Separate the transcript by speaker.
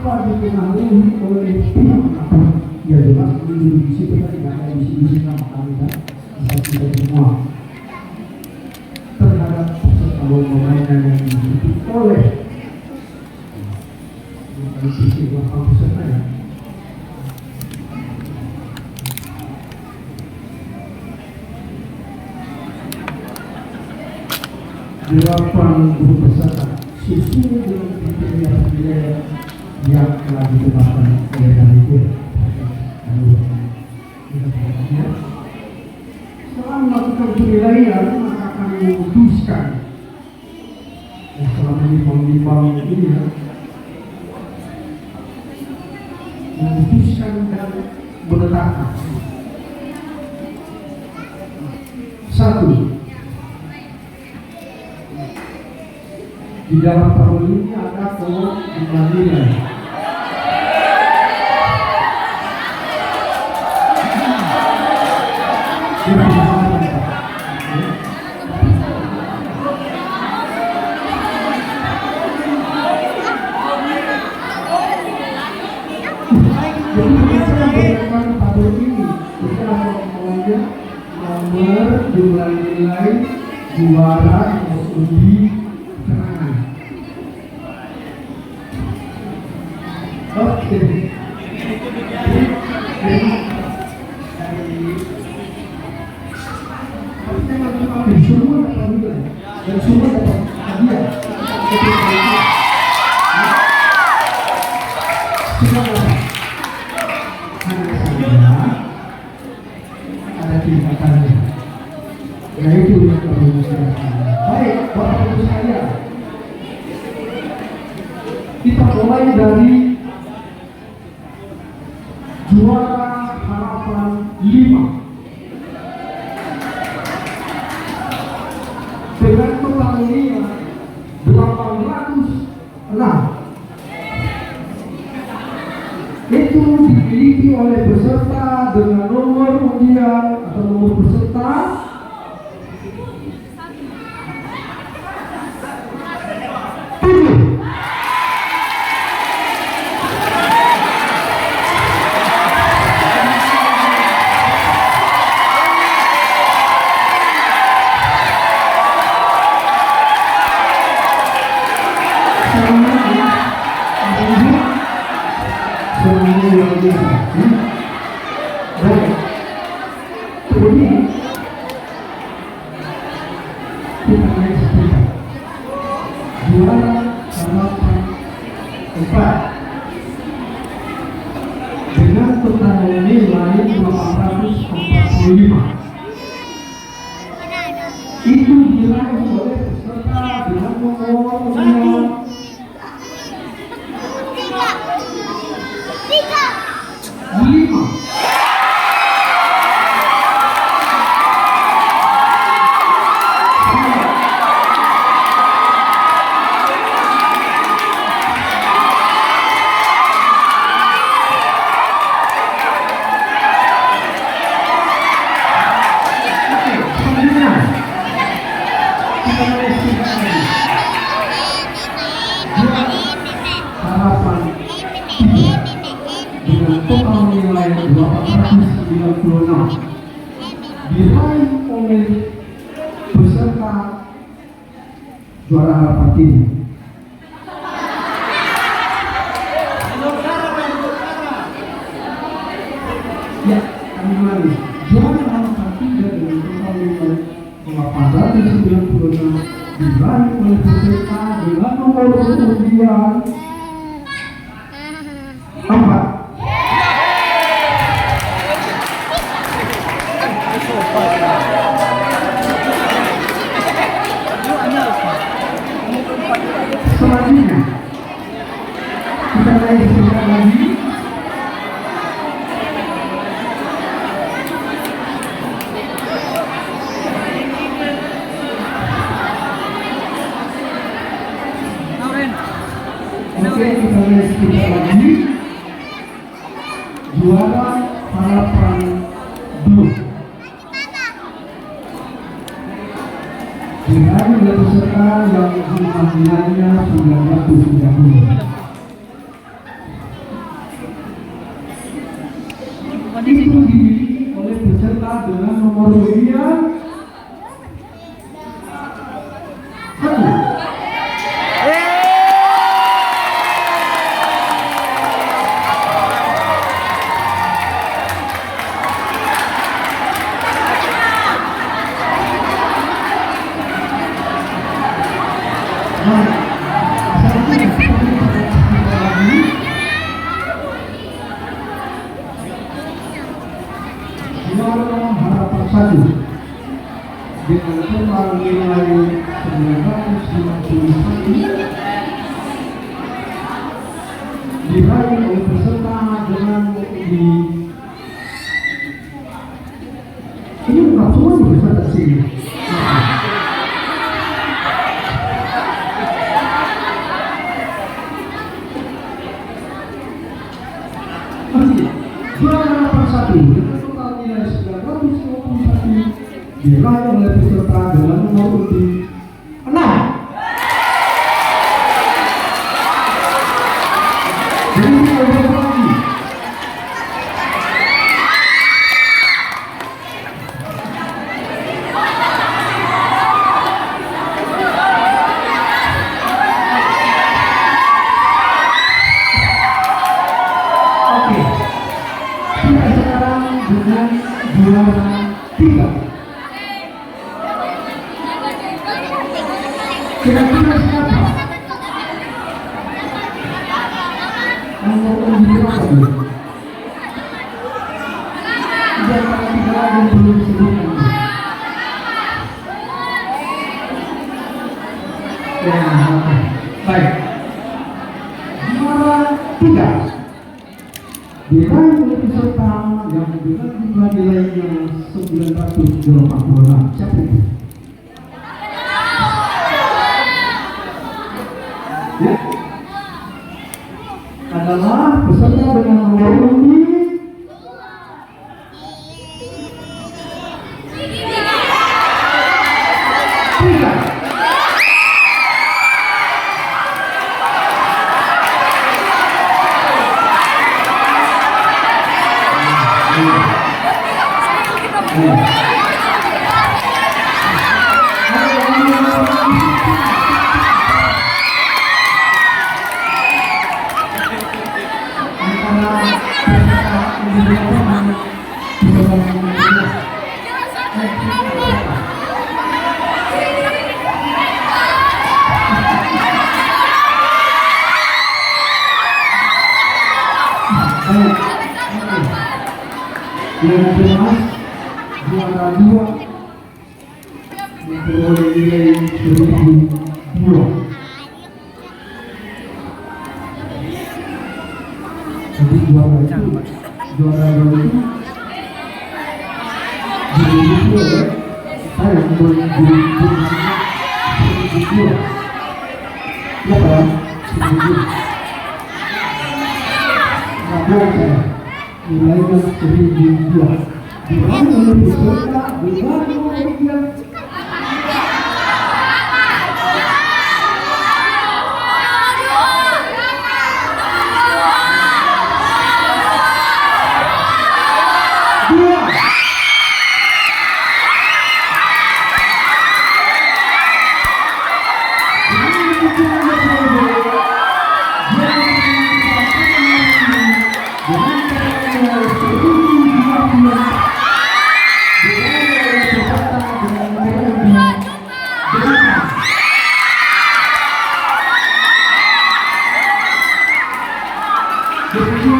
Speaker 1: tanpa dipengaruhi oleh pihak manapun. Ya jelas di situ kan tidak ada misi-misi sama kami kan, bisa kita semua terhadap pemain-pemain yang dididik oleh sisi belakang peserta ya. Delapan guru peserta sesuai dengan kriteria yang telah ditetapkan oleh panitia. Setelah melakukan penilaian, maka akan memutuskan setelah menimbang-nimbang ini ya, memutuskan dan menetapkan. Satu, di dalam tahun ini ada jumlah nilai. Nomor, jumlah nilai, juara, undi, keterangan. Oke. Semua dapat nilai dan semua dapat hadiah. Ada tingkatannya, yaitu yang bermasalah. Baik, Bapak Ibu sekalian, kita mulai dari juara harapan 5 dengan total nilai 806. Itu dimiliki oleh peserta dengan nomor undian atau nomor peserta 7. Juara harapan 4 dengan total nilai 845. Itu diraih oleh peserta dengan nomor undian 5. Harapan 3 dengan total nilai 896 diraih oleh peserta juara harapan 3. Ya, kami ulangi. Juara harapan 3 dengan total nilai 896 diraih oleh peserta dengan nomor undian 4. Selanjutnya kita naik sedikit lagi. Oke, kita naik sedikit lagi. Juara harapan 2 diraih oleh peserta yang jumlah nilainya 930. nilai 951 diraih oleh peserta dengan di ini bukan semua di peserta sini. Juara nomor 1 dengan total nilai 921 diraih oleh peserta dengan nomor urut 6. Jadi kita berapa lagi? Oke. Kita sekarang dengan juara 3. Kira-kira siapa? Nomor berapa dulu? Jangan tiga lagi belum sebutkan. Ya, oke. Baik. Juara 3 diraih oleh peserta yang dengan jumlah nilainya 986. Siapa itu? Ya, adalah peserta dengan nomor urut 3. Yang jelas juara 2 memperoleh nilai 1002. Jadi juara itu ya. Saya memperoleh 1002. Ya Pak, 1002. Nggak boleh saya. Nilainya 1002 diraih oleh peserta dengan nomor yang 2. Jadi,